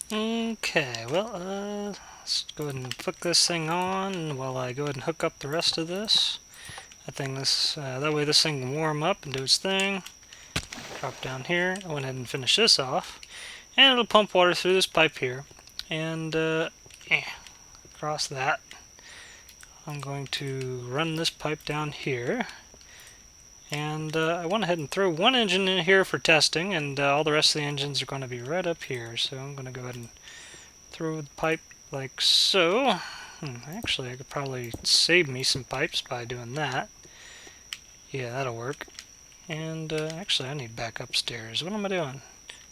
Okay, well, let's go ahead and flick this thing on while I go ahead and hook up the rest of this. That way this thing can warm up and do its thing. Drop down here. I went ahead and finish this off. And it'll pump water through this pipe here. And, across that. I'm going to run this pipe down here. And I went ahead and threw one engine in here for testing, and all the rest of the engines are going to be right up here. So I'm going to go ahead and throw the pipe like so. Actually, I could probably save me some pipes by doing that. Yeah, that'll work. And actually, I need back upstairs. What am I doing?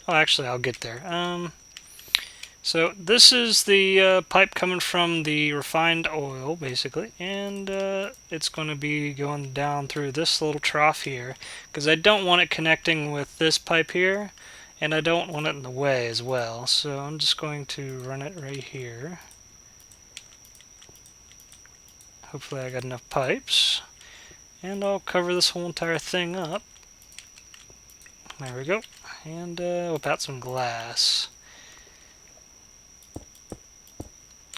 Oh, actually, I'll get there. So this is the pipe coming from the refined oil, basically, and it's going to be going down through this little trough here, because I don't want it connecting with this pipe here, and I don't want it in the way as well. So I'm just going to run it right here. Hopefully I got enough pipes, and I'll cover this whole entire thing up. There we go, and whip out some glass.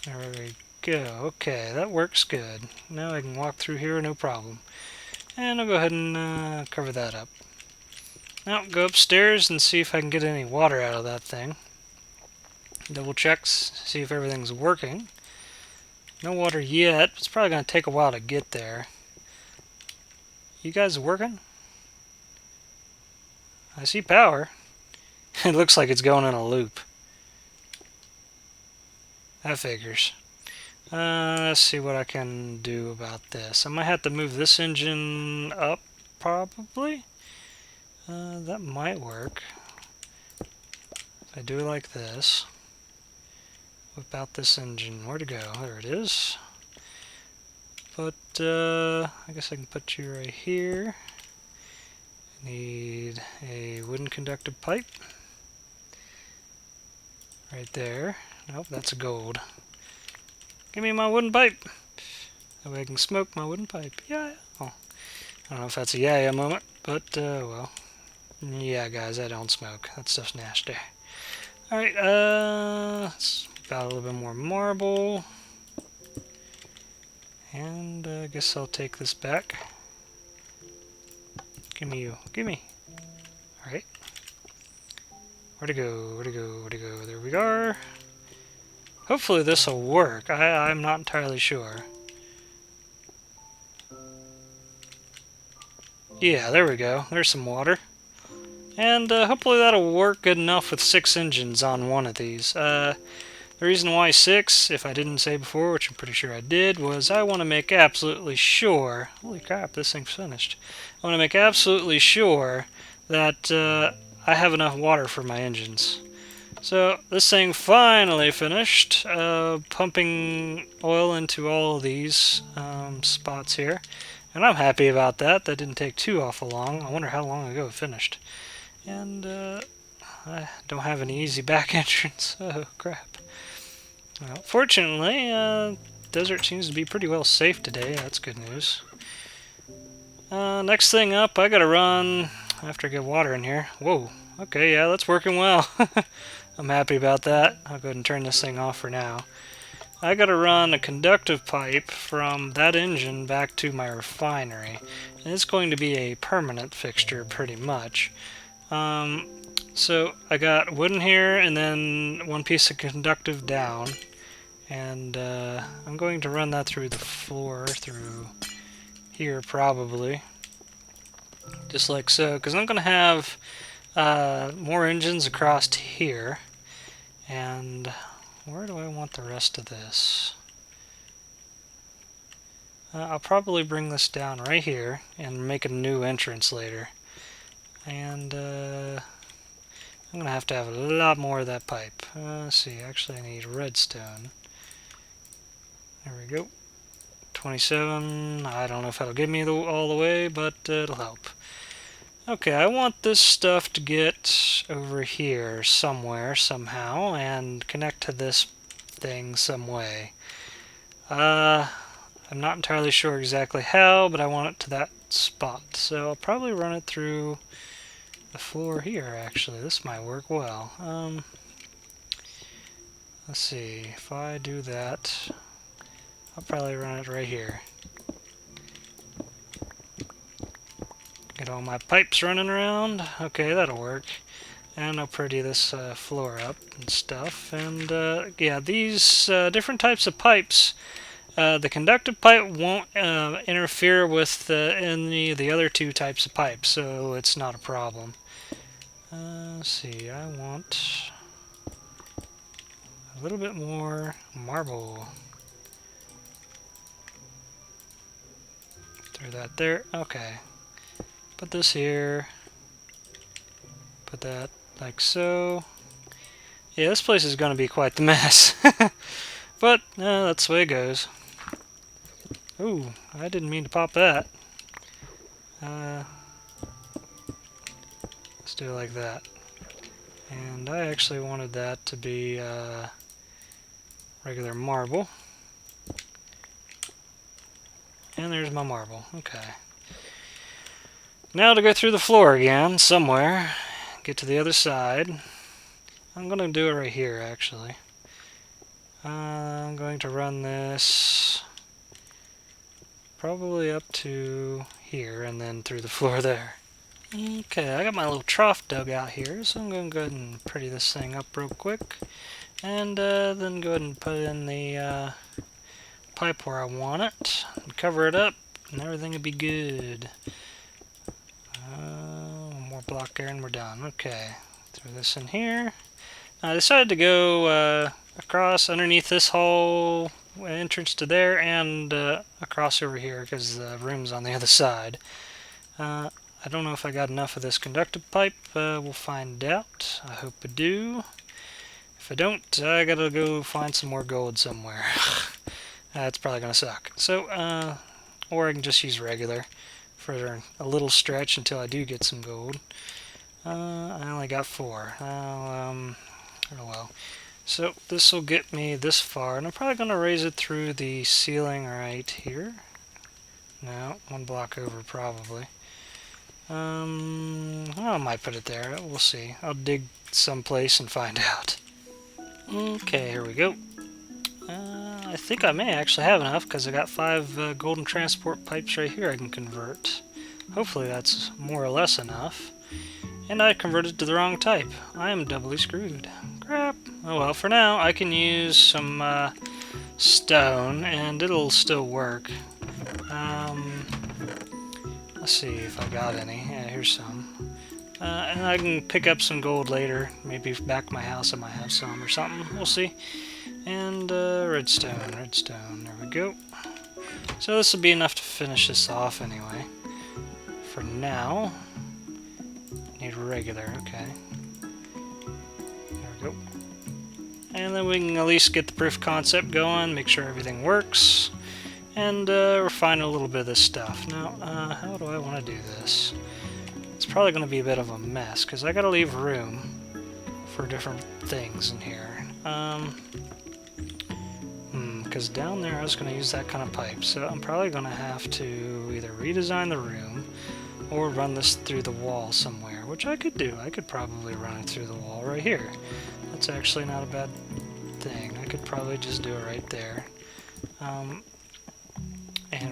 There we go. Okay, that works good. Now I can walk through here no problem. And I'll go ahead and cover that up. Now go upstairs and see if I can get any water out of that thing. Double checks, see if everything's working. No water yet. It's probably going to take a while to get there. You guys working? I see power. It looks like it's going in a loop. That figures. Let's see what I can do about this. I might have to move this engine up, probably. That might work. If I do it like this, whip out this engine. Where'd it go? There it is. But I guess I can put you right here. Need a wooden conductive pipe. Right there. Nope, that's a gold. Give me my wooden pipe. That way I can smoke my wooden pipe. Yeah. Oh, I don't know if that's a yeah moment, but well. Yeah, guys, I don't smoke. That stuff's nasty. Alright, let's got a little bit more marble. And I guess I'll take this back. Give me you. Give me. Alright. Where'd it go? Where'd it go? Where'd it go? There we are. Hopefully this will work. I'm not entirely sure. Yeah, there we go. There's some water. And hopefully that'll work good enough with 6 engines on one of these. The reason why 6, if I didn't say before, which I'm pretty sure I did, was I want to make absolutely sure... Holy crap, this thing's finished. I want to make absolutely sure that I have enough water for my engines. So this thing finally finished, pumping oil into all of these spots here. And I'm happy about that. That didn't take too awful long. I wonder how long ago it finished. And I don't have any easy back entrance. Oh, crap. Well, fortunately, desert seems to be pretty well safe today. That's good news. Next thing up, I gotta run after I get water in here. Whoa. Okay, yeah, that's working well. I'm happy about that. I'll go ahead and turn this thing off for now. I gotta run a conductive pipe from that engine back to my refinery. And it's going to be a permanent fixture, pretty much. So I got wood in here and then one piece of conductive down, and I'm going to run that through the floor, through here probably, just like so, because I'm going to have more engines across here. And where do I want the rest of this? I'll probably bring this down right here and make a new entrance later. And I'm going to have a lot more of that pipe. Let's see, actually I need redstone. There we go. 27. I don't know if that'll get me all the way, but it'll help. Okay, I want this stuff to get over here somewhere, somehow, and connect to this thing some way. I'm not entirely sure exactly how, but I want it to that spot. So I'll probably run it through the floor here, actually. This might work well. let's see, if I do that, I'll probably run it right here. Get all my pipes running around. Okay, that'll work. And I'll pretty this floor up and stuff. And yeah, these different types of pipes, the conductive pipe won't interfere with any of the other two types of pipes, so it's not a problem. Let's see, I want a little bit more marble. Throw that there. Okay. Put this here. Put that like so. Yeah, this place is going to be quite the mess. But that's the way it goes. Ooh, I didn't mean to pop that. Let's do it like that. And I actually wanted that to be regular marble. And there's my marble. Okay. Now to go through the floor again, somewhere. Get to the other side. I'm going to do it right here, actually. I'm going to run this probably up to here and then through the floor there. Okay, I got my little trough dug out here, so I'm going to go ahead and pretty this thing up real quick. And then go ahead and put in the pipe where I want it. And cover it up, and everything will be good. One more block there and we're done. Okay, throw this in here. I decided to go across underneath this whole entrance to there and across over here because the room's on the other side. I don't know if I got enough of this conductive pipe. We'll find out. I hope I do. If I don't, I gotta go find some more gold somewhere. That's probably gonna suck. So, or I can just use regular for a little stretch until I do get some gold. I only got 4. Oh well. So this will get me this far, and I'm probably going to raise it through the ceiling right here. No, 1 block over probably. I might put it there. We'll see. I'll dig someplace and find out. Okay, here we go. I think I may actually have enough because I got 5 golden transport pipes right here I can convert. Hopefully that's more or less enough. And I converted to the wrong type. I am doubly screwed. Crap. Oh well, for now I can use some stone and it'll still work. Let's see if I got any. Yeah, here's some. And I can pick up some gold later. Maybe back at my house I might have some or something. We'll see. And redstone, redstone. There we go. So this will be enough to finish this off anyway. For now. Need regular, okay. There we go. And then we can at least get the proof of concept going, make sure everything works, and refine a little bit of this stuff. Now, how do I want to do this? It's probably going to be a bit of a mess, because I got to leave room for different things in here. Because down there I was going to use that kind of pipe, so I'm probably going to have to either redesign the room, or run this through the wall somewhere, which I could do. I could probably run it through the wall right here. That's actually not a bad thing. I could probably just do it right there. And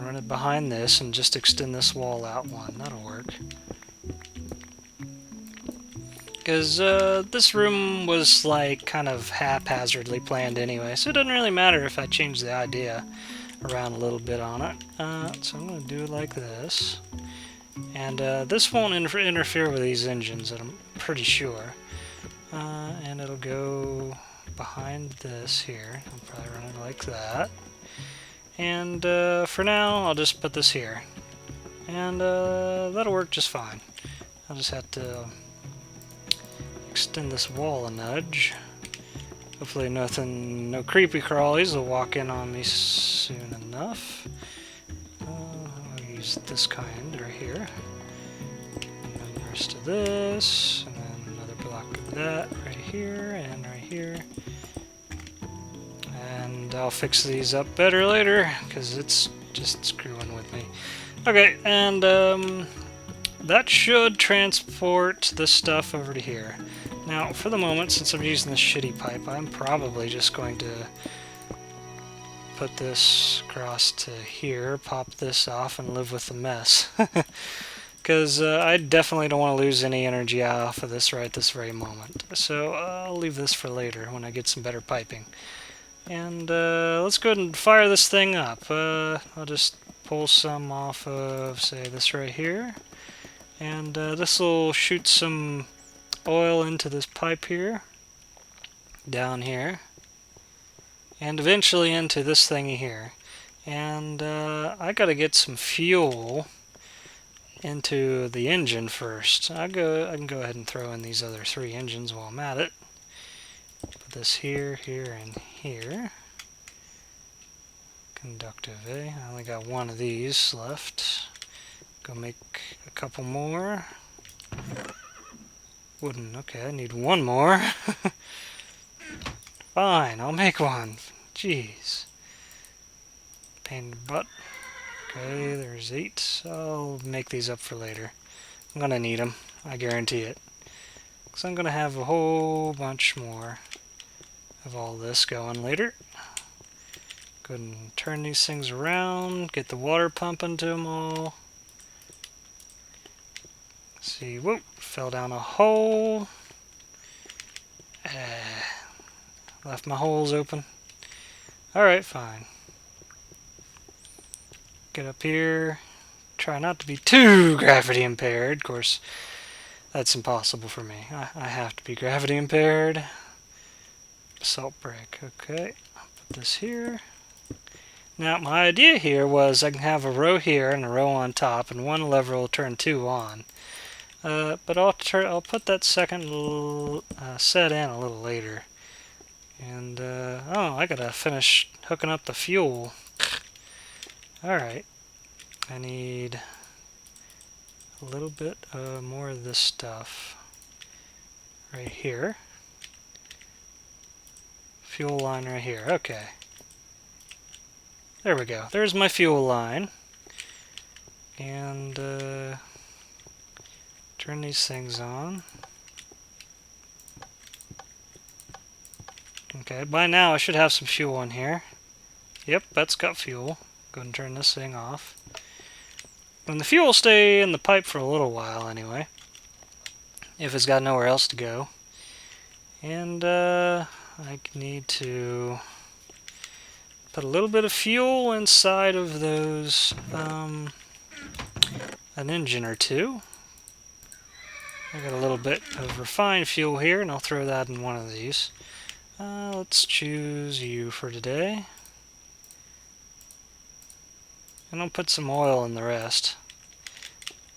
run it behind this and just extend this wall out 1. That'll work. Because this room was like kind of haphazardly planned anyway, so it doesn't really matter if I change the idea around a little bit on it. So I'm going to do it like this. And this won't interfere with these engines, I'm pretty sure. And it'll go behind this here. I'll probably run it like that. And for now, I'll just put this here. And that'll work just fine. I'll just have to extend this wall a nudge. Hopefully no creepy crawlies will walk in on me soon enough. I'll use this kind right here. And then the rest of this, and then another block of that right here, and right here. And I'll fix these up better later, because it's just screwing with me. Okay, and that should transport this stuff over to here. Now, for the moment, since I'm using this shitty pipe, I'm probably just going to put this across to here, pop this off, and live with the mess. Because I definitely don't want to lose any energy off of this right this very moment. So I'll leave this for later when I get some better piping. And let's go ahead and fire this thing up. I'll just pull some off of, say, this right here. And this will shoot some oil into this pipe here, down here, and eventually into this thingy here. And I gotta get some fuel into the engine first. I can go ahead and throw in these other 3 engines while I'm at it. Put this here, here, and here. Conductive, eh? I only got 1 of these left. Go make a couple more. Wooden, okay, I need 1 more. Fine, I'll make 1. Jeez. Pain in the butt. Okay, there's 8. I'll make these up for later. I'm gonna need them, I guarantee it. Because I'm gonna have a whole bunch more of all this going later. Go ahead and turn these things around, get the water pumping to them all. See, whoop, fell down a hole. Left my holes open. Alright, fine. Get up here. Try not to be too gravity impaired. Of course, that's impossible for me. I have to be gravity impaired. Salt break. Okay, I'll put this here. Now, my idea here was I can have a row here and a row on top, and 1 lever will turn 2 on. But I'll put that second set in a little later. And, oh, I gotta finish hooking up the fuel. Alright. I need a little bit more of this stuff right here. Fuel line right here. Okay. There we go. There's my fuel line. And turn these things on. Okay, by now I should have some fuel in here. Yep, that's got fuel. Go ahead and turn this thing off. And the fuel will stay in the pipe for a little while anyway, if it's got nowhere else to go. And I need to put a little bit of fuel inside of those, an engine or 2. I got a little bit of refined fuel here, and I'll throw that in one of these. Let's choose you for today. And I'll put some oil in the rest.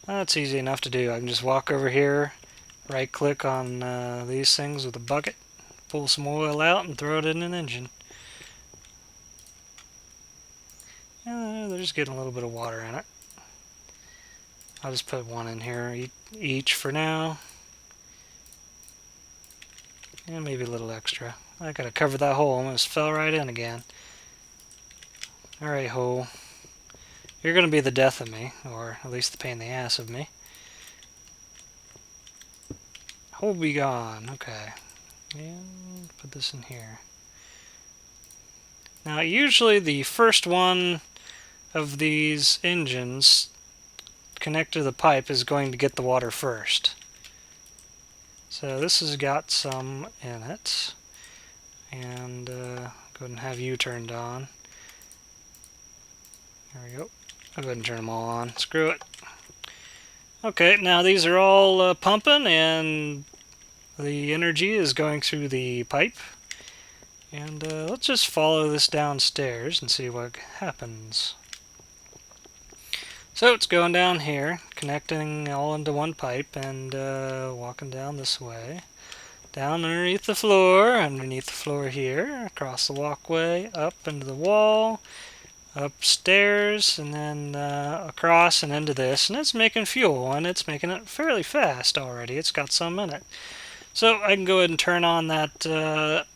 That's easy enough to do. I can just walk over here, right click on these things with a bucket, pull some oil out and throw it in an engine. They're just getting a little bit of water in it. I'll just put 1 in here each for now. And maybe a little extra. I gotta cover that hole. Almost fell right in again. Alright, hole. You're gonna be the death of me, or at least the pain in the ass of me. Hole be gone. Okay. And put this in here. Now, usually the first one of these engines connected to the pipe is going to get the water first. So this has got some in it. And go ahead and have you turned on. There we go. I'll go ahead and turn them all on. Screw it. Okay, now these are all pumping, and the energy is going through the pipe. And let's just follow this downstairs and see what happens. So it's going down here, connecting all into one pipe, and walking down this way. Down underneath the floor here, across the walkway, up into the wall, upstairs, and then across and into this. And it's making fuel, and it's making it fairly fast already. It's got some in it. So I can go ahead and turn on that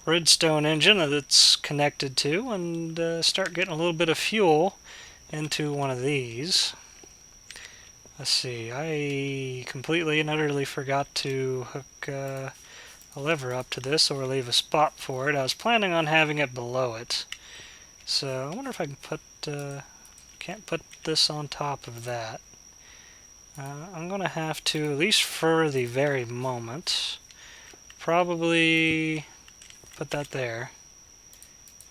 redstone engine that it's connected to, and start getting a little bit of fuel into one of these. Let's see, I completely and utterly forgot to hook a lever up to this or leave a spot for it. I was planning on having it below it. So I wonder if I can put, can't put this on top of that. I'm going to have to, at least for the very moment, probably put that there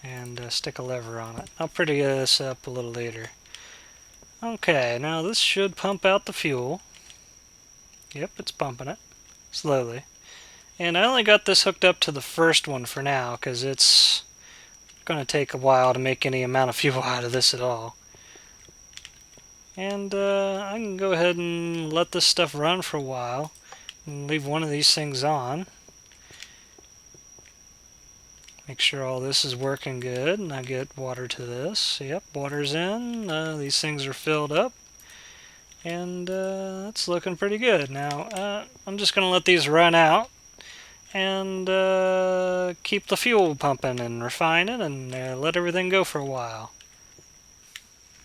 and stick a lever on it. I'll pretty this up a little later. Okay, now this should pump out the fuel. Yep, it's pumping it slowly. And I only got this hooked up to the first one for now because it's going to take a while to make any amount of fuel out of this at all. And I can go ahead and let this stuff run for a while and leave one of these things on. Make sure all this is working good, and I get water to this. Yep, water's in. These things are filled up, and it's looking pretty good. Now, I'm just going to let these run out and keep the fuel pumping and refine it and let everything go for a while.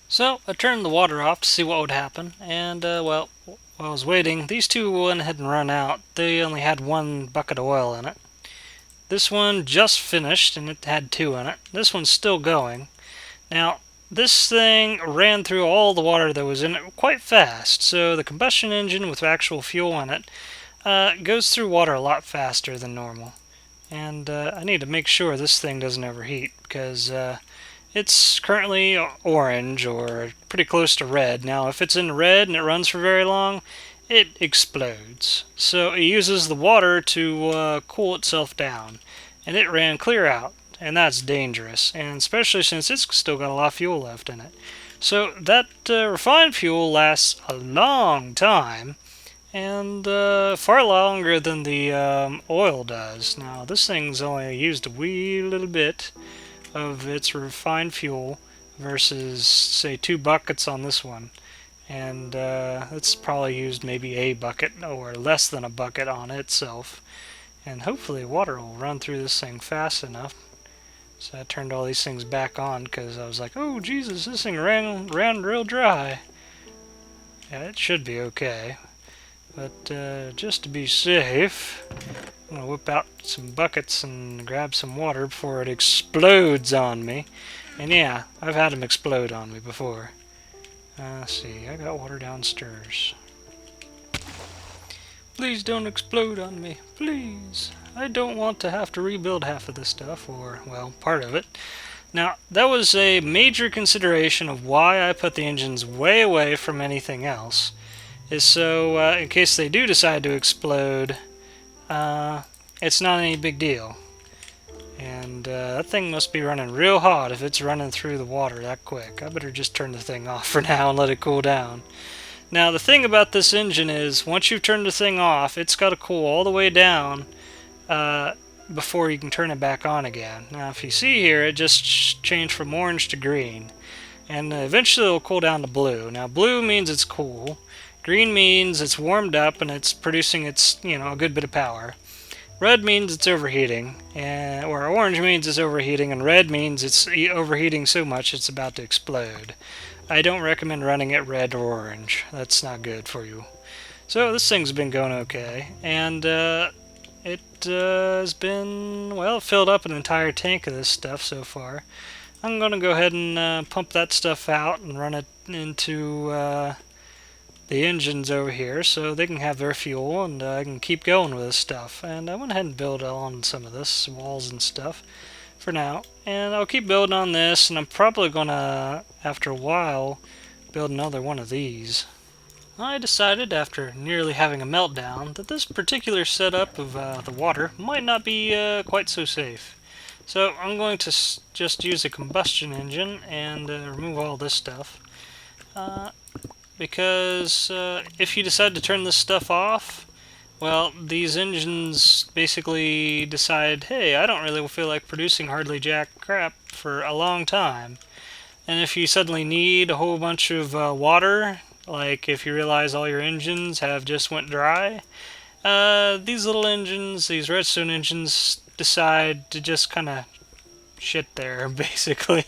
So, I turned the water off to see what would happen, and, well, while I was waiting, these two went ahead and run out. They only had 1 bucket of oil in it. This one just finished, and it had 2 in it. This one's still going. Now, this thing ran through all the water that was in it quite fast, so the combustion engine with actual fuel in it goes through water a lot faster than normal. And I need to make sure this thing doesn't overheat, because it's currently orange, or pretty close to red. Now, if it's in red and it runs for very long, it explodes. So it uses the water to cool itself down, and it ran clear out, and that's dangerous, and especially since it's still got a lot of fuel left in it. So that refined fuel lasts a long time, and far longer than the oil does. Now, this thing's only used a wee little bit of its refined fuel versus, say, 2 buckets on this one. And it's probably used maybe a bucket or less than a bucket on itself. And hopefully water will run through this thing fast enough. So I turned all these things back on because I was like, oh Jesus, this thing ran real dry. Yeah, it should be okay. But just to be safe, I'm going to whip out some buckets and grab some water before it explodes on me. And yeah, I've had them explode on me before. Let's see, I got water downstairs. Please don't explode on me, please. I don't want to have to rebuild half of this stuff, or, well, part of it. Now, that was a major consideration of why I put the engines way away from anything else, is so, in case they do decide to explode, it's not any big deal. And that thing must be running real hot if it's running through the water that quick. I better just turn the thing off for now and let it cool down. Now, the thing about this engine is, once you've turned the thing off, it's got to cool all the way down before you can turn it back on again. Now, if you see here, it just changed from orange to green. And eventually it'll cool down to blue. Now, blue means it's cool. Green means it's warmed up and it's producing its, a good bit of power. Red means it's overheating, or orange means it's overheating, and red means it's overheating so much it's about to explode. I don't recommend running it red or orange. That's not good for you. So this thing's been going okay, and it has been, well, filled up an entire tank of this stuff so far. I'm going to go ahead and pump that stuff out and run it into the engines over here so they can have their fuel, and I can keep going with this stuff. And I went ahead and built on some of this, walls and stuff, for now. And I'll keep building on this, and I'm probably going to, after a while, build another one of these. I decided, after nearly having a meltdown, that this particular setup of the water might not be quite so safe. So I'm going to just use a combustion engine and remove all this stuff. Because if you decide to turn this stuff off, well, these engines basically decide, hey, I don't really feel like producing hardly jack crap for a long time. And if you suddenly need a whole bunch of water, like if you realize all your engines have just went dry, these little engines, these redstone engines, decide to just kind of shit there, basically.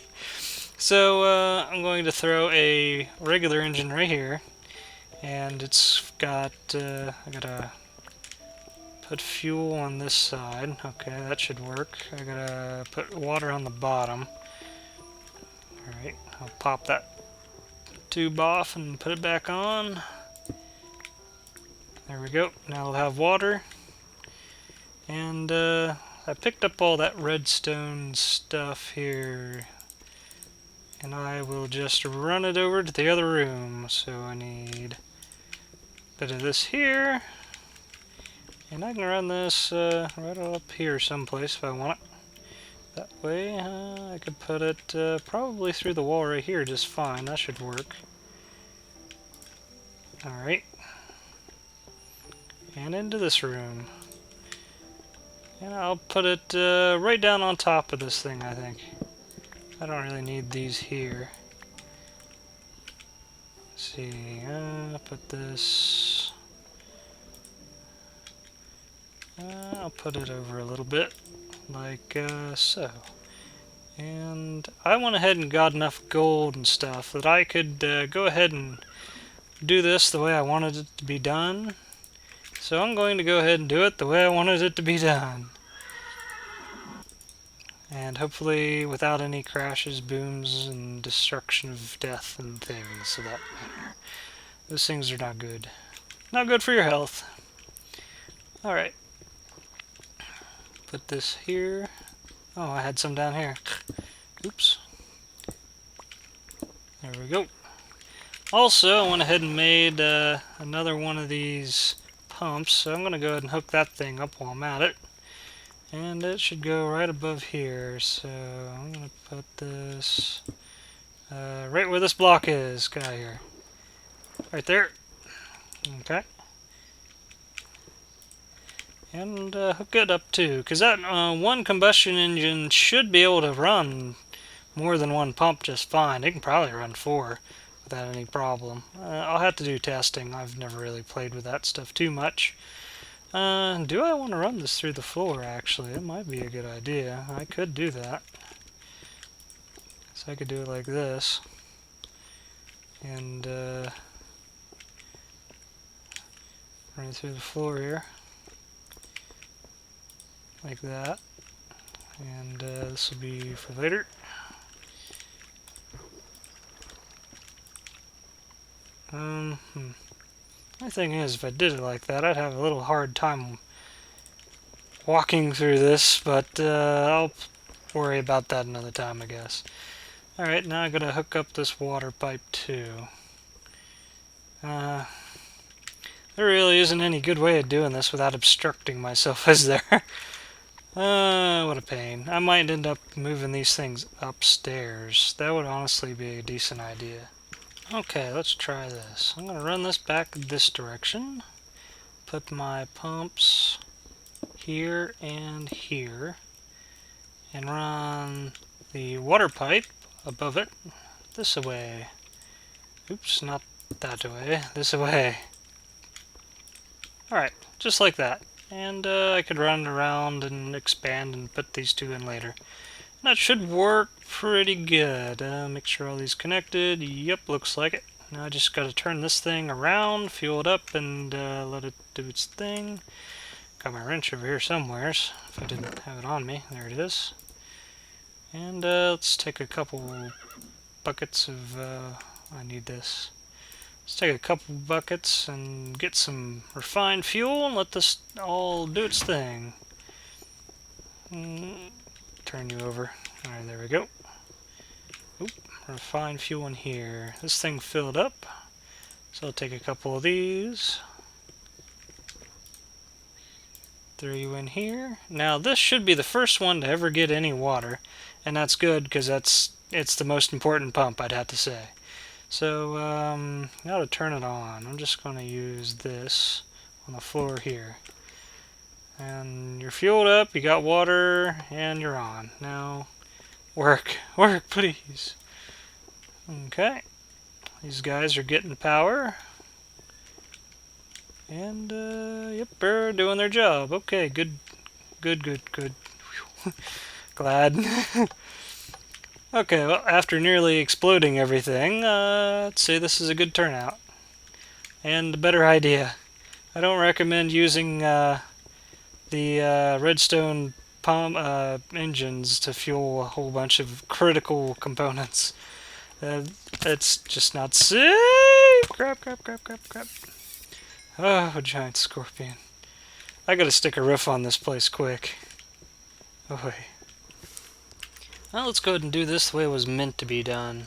So I'm going to throw a regular engine right here, and it's got I gotta Put fuel on this side. Okay, that should work. I gotta put water on the bottom. Alright, I'll pop that tube off and put it back on. There we go. Now we'll have water. And I picked up all that redstone stuff here. And I will just run it over to the other room. So I need a bit of this here. And I can run this right up here someplace if I want it. That way I could put it probably through the wall right here just fine. That should work. Alright. And into this room. And I'll put it right down on top of this thing, I think. I don't really need these here. Let's see, put this... I'll put it over a little bit, like so. And I went ahead and got enough gold and stuff that I could go ahead and do this the way I wanted it to be done. So I'm going to go ahead and do it the way I wanted it to be done. And hopefully without any crashes, booms, and destruction of death and things of that matter. Those things are not good. Not good for your health. Alright. Put this here. Oh, I had some down here. Oops. There we go. Also, I went ahead and made another one of these pumps, so I'm going to go ahead and hook that thing up while I'm at it. And it should go right above here, so I'm going to put this right where this block is. Get out of here. Right there. Okay. And hook it up too, because that one combustion engine should be able to run more than one pump just fine. It can probably run 4 without any problem. I'll have to do testing. I've never really played with that stuff too much. Do I want to run this through the floor, actually? It might be a good idea. I could do that. So I could do it like this. And run it through the floor here. Like that. And this will be for later. My thing is, if I did it like that, I'd have a little hard time walking through this, but I'll worry about that another time, I guess. Alright, now I gotta hook up this water pipe too. There really isn't any good way of doing this without obstructing myself, is there? What a pain. I might end up moving these things upstairs. That would honestly be a decent idea. Okay, let's try this. I'm going to run this back this direction. Put my pumps here and here. And run the water pipe above it this way. Oops, not that way. This way. Alright, just like that. And I could run around and expand and put these two in later. That should work pretty good. Make sure all these connected. Yep, looks like it. Now I just got to turn this thing around, fuel it up, and let it do its thing. Got my wrench over here somewheres, if I didn't have it on me. There it is. And let's take a couple buckets of... I need this. Let's take a couple buckets and get some refined fuel and let this all do its thing. Turn you over. Alright, there we go. Oop, refined fuel in here. This thing filled up. So I'll take a couple of these. Throw you in here. Now this should be the first one to ever get any water. And that's good because it's the most important pump, I'd have to say. So, now to turn it on, I'm just going to use this on the floor here. And you're fueled up, you got water, and you're on. Now, work, please. Okay, these guys are getting power. And, yep, they're doing their job. Okay, good. Glad. Okay, well, after nearly exploding everything, I'd say this is a good turnout. And a better idea. I don't recommend using the redstone pump engines to fuel a whole bunch of critical components. It's just not safe. Crap, crap, crap, crap, crap. Oh, giant scorpion. I gotta stick a roof on this place quick. Oh, wait. Well, let's go ahead and do this the way it was meant to be done.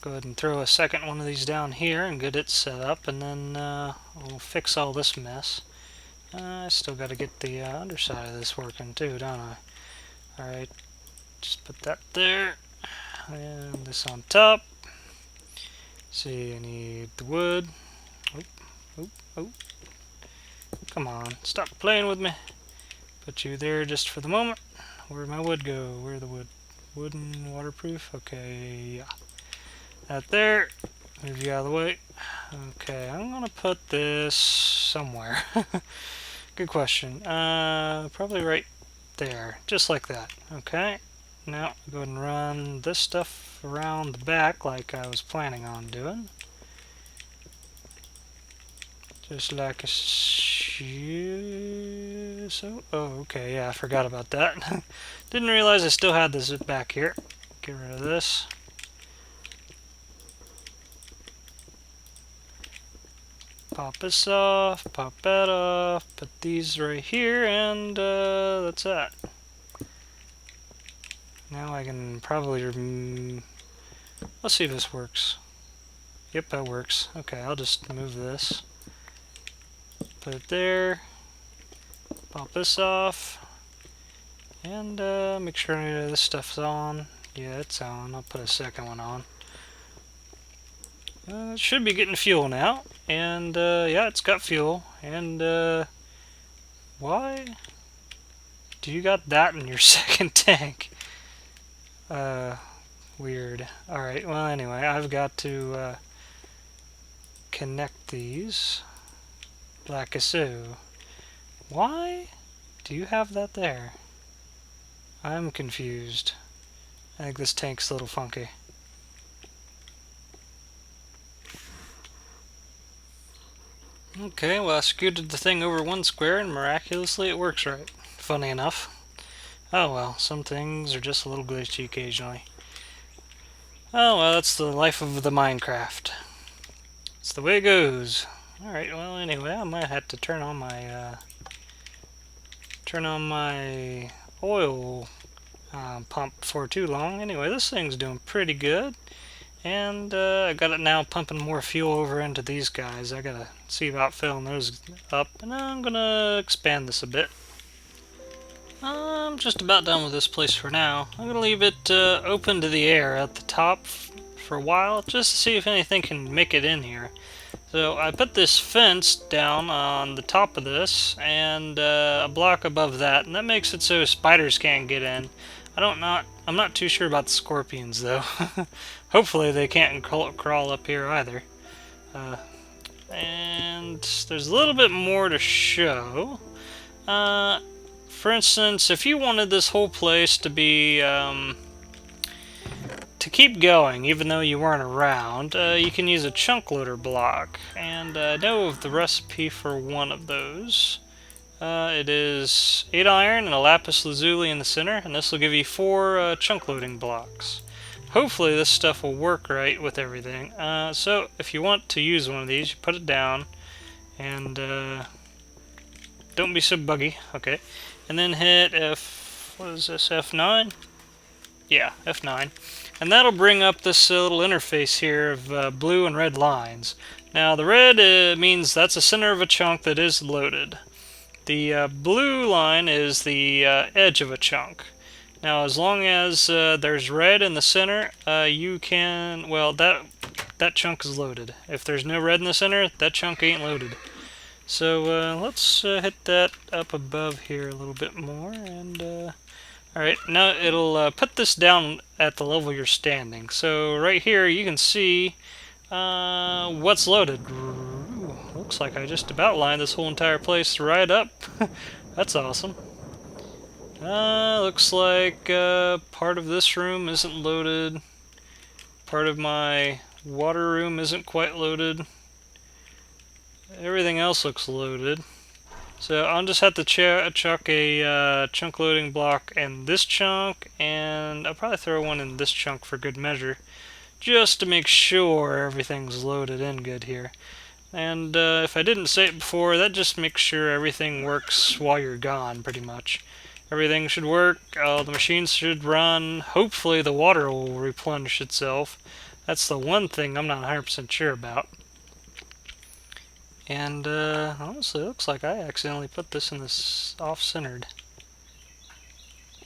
Go ahead and throw a second one of these down here and get it set up, and then we'll fix all this mess. I still gotta get the underside of this working too, don't I? Alright, just put that there, and this on top. See, I need the wood. Oop, oop, oop. Come on, stop playing with me. Put you there just for the moment. Where'd my wood go? Where'd the wood? Wooden waterproof? Okay, yeah. That there. Move you out of the way. Okay, I'm gonna put this somewhere. Good question. Probably right there. Just like that. Okay. Now, go ahead and run this stuff around the back like I was planning on doing. Just like a so. Oh, okay. Yeah, I forgot about that. Didn't realize I still had this back here. Get rid of this. Pop this off. Pop that off. Put these right here, and that's that. Now I can probably let's see if this works. Yep, that works. Okay, I'll just move this. Put it there. Pop this off. And make sure this stuff's on. Yeah, it's on. I'll put a second one on. It should be getting fuel now. And yeah, it's got fuel. And why do you got that in your second tank? Weird. Alright, well anyway, I've got to connect these like so. Why do you have that there? I'm confused. I think this tank's a little funky. Okay, well I scooted the thing over one square and miraculously it works right. Funny enough. Oh well, some things are just a little glitchy occasionally. Oh well, that's the life of the Minecraft. It's the way it goes. Alright, well anyway, I might have to turn on my oil pump before too long. Anyway, this thing's doing pretty good. And I got it now pumping more fuel over into these guys. I gotta see about filling those up. And I'm gonna expand this a bit. I'm just about done with this place for now. I'm gonna leave it open to the air at the top for a while, just to see if anything can make it in here. So I put this fence down on the top of this, and a block above that, and that makes it so spiders can't get in. I'm not too sure about the scorpions though. Hopefully they can't crawl up here either. And there's a little bit more to show. For instance, if you wanted this whole place to be to keep going, even though you weren't around, you can use a chunk loader block. And I know of the recipe for one of those. It is 8 iron and a lapis lazuli in the center, and this will give you 4 chunk loading blocks. Hopefully this stuff will work right with everything. So if you want to use one of these, you put it down, and don't be so buggy. Okay, and then hit what is this, F9? Yeah, F9. And that'll bring up this little interface here of blue and red lines. Now the red means that's the center of a chunk that is loaded. The blue line is the edge of a chunk. Now as long as there's red in the center, you can, well, that chunk is loaded. If there's no red in the center, that chunk ain't loaded. So let's hit that up above here a little bit more, and alright, now it'll put this down at the level you're standing. So right here you can see what's loaded. Ooh, looks like I just about lined this whole entire place right up. That's awesome. Looks like part of this room isn't loaded. Part of my water room isn't quite loaded. Everything else looks loaded. So I'll just have to chuck a chunk loading block in this chunk, and I'll probably throw one in this chunk for good measure, just to make sure everything's loaded in good here. And if I didn't say it before, that just makes sure everything works while you're gone, pretty much. Everything should work, the machines should run, hopefully the water will replenish itself. That's the one thing I'm not 100% sure about. And honestly, it looks like I accidentally put this in this off-centered.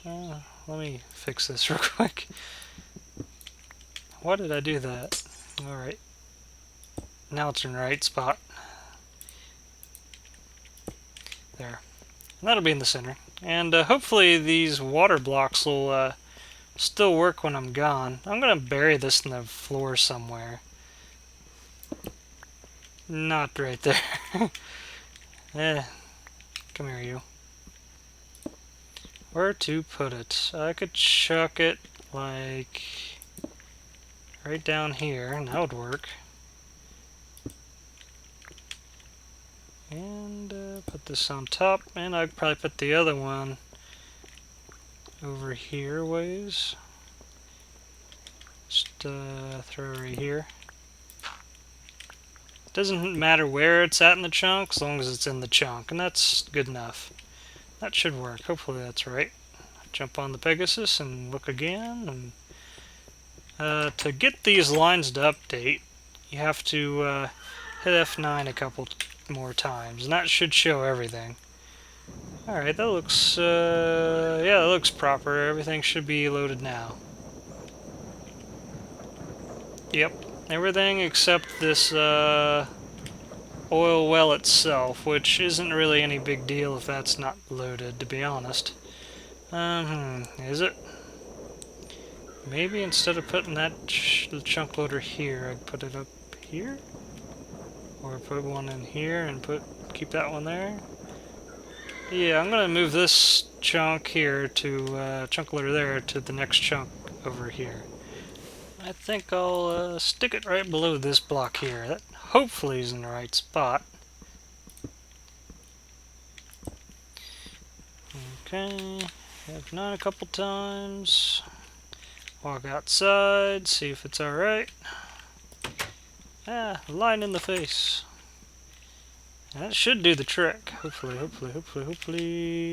Let me fix this real quick. Why did I do that? Alright. Now it's in the right spot. There. And that'll be in the center. And hopefully these water blocks will still work when I'm gone. I'm going to bury this in the floor somewhere. Not right there. Come here, you. Where to put it? I could chuck it, like, right down here, and that would work. And put this on top, and I'd probably put the other one over here ways. Just throw it right here. Doesn't matter where it's at in the chunk, as long as it's in the chunk, and that's good enough. That should work. Hopefully that's right. Jump on the Pegasus and look again. And to get these lines to update, you have to hit F9 a couple more times, and that should show everything. Alright, that looks, yeah, that looks proper. Everything should be loaded now. Yep, everything except this oil well itself, which isn't really any big deal if that's not loaded, to be honest. Is it? Maybe instead of putting that chunk loader here, I'd put it up here? Or put one in here and keep that one there? Yeah, I'm gonna move this chunk here to, chunk loader there to the next chunk over here. I think I'll stick it right below this block here. That hopefully is in the right spot. Okay, F9 a couple times. Walk outside, see if it's alright. Ah, line in the face. That should do the trick. Hopefully.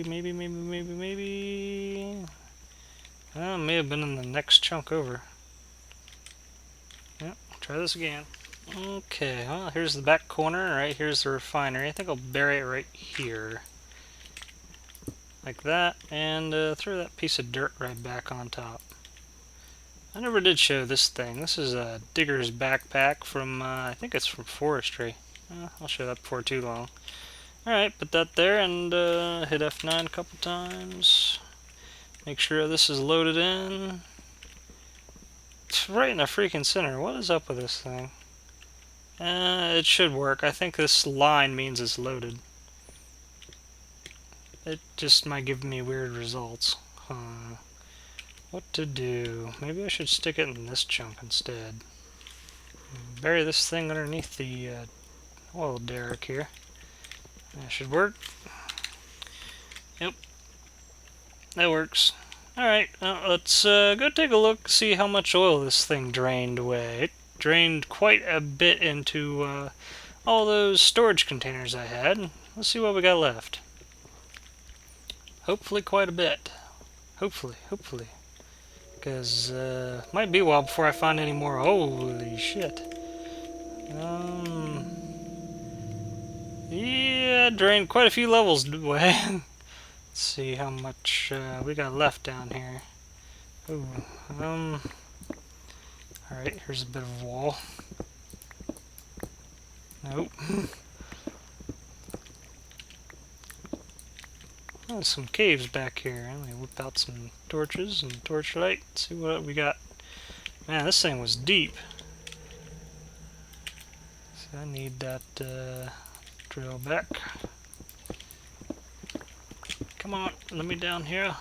Maybe. It may have been in the next chunk over. Yep, try this again. Okay, well, here's the back corner. Right here's the refinery. I think I'll bury it right here. Like that, and throw that piece of dirt right back on top. I never did show this thing. This is a digger's backpack from, I think it's from forestry. I'll show that before too long. Alright, put that there and hit F9 a couple times. Make sure this is loaded in. It's right in the freaking center. What is up with this thing? It should work. I think this line means it's loaded. It just might give me weird results. What to do? Maybe I should stick it in this chunk instead. Bury this thing underneath the oil derrick here. That should work. Yep. That works. Alright, let's go take a look, see how much oil this thing drained away. It drained quite a bit into all those storage containers I had. Let's see what we got left. Hopefully quite a bit. Hopefully. Because might be a while before I find any more. Holy shit. Yeah, drained quite a few levels away. Let's see how much we got left down here. Ooh, alright, here's a bit of a wall. Nope. Oh, some caves back here. Let me whip out some torches and torchlight. See what we got. Man, this thing was deep. So I need that drill back. Come on, let me down here.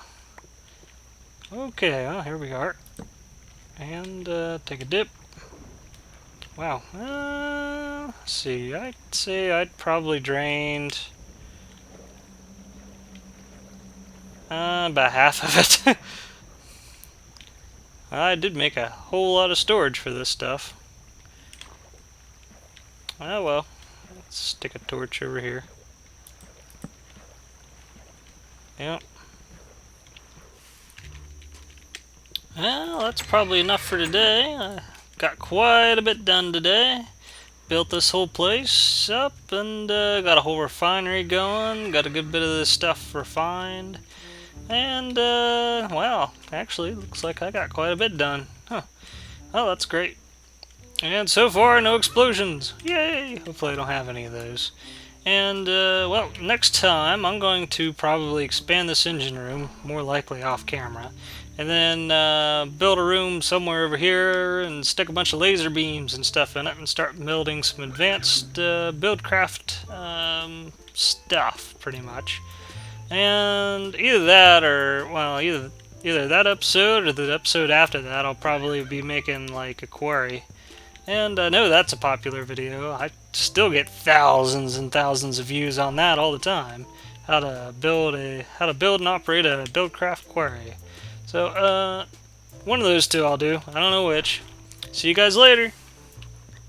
Okay, well, here we are. And take a dip. Wow. Let's see. I'd say I'd probably drained About half of it. I did make a whole lot of storage for this stuff. Oh well. Let's stick a torch over here. Yep. Well, that's probably enough for today. I got quite a bit done today. Built this whole place up and got a whole refinery going. Got a good bit of this stuff refined. And, wow, actually, looks like I got quite a bit done. Huh. Oh, that's great. And so far, no explosions. Yay! Hopefully I don't have any of those. And, well, next time I'm going to probably expand this engine room, more likely off camera, and then build a room somewhere over here and stick a bunch of laser beams and stuff in it and start building some advanced buildcraft stuff, pretty much. And either that or, well, either that episode or the episode after that, I'll probably be making like a quarry. And I know that's a popular video. I still get thousands and thousands of views on that all the time. How to build and operate a buildcraft quarry. So, one of those two I'll do. I don't know which. See you guys later.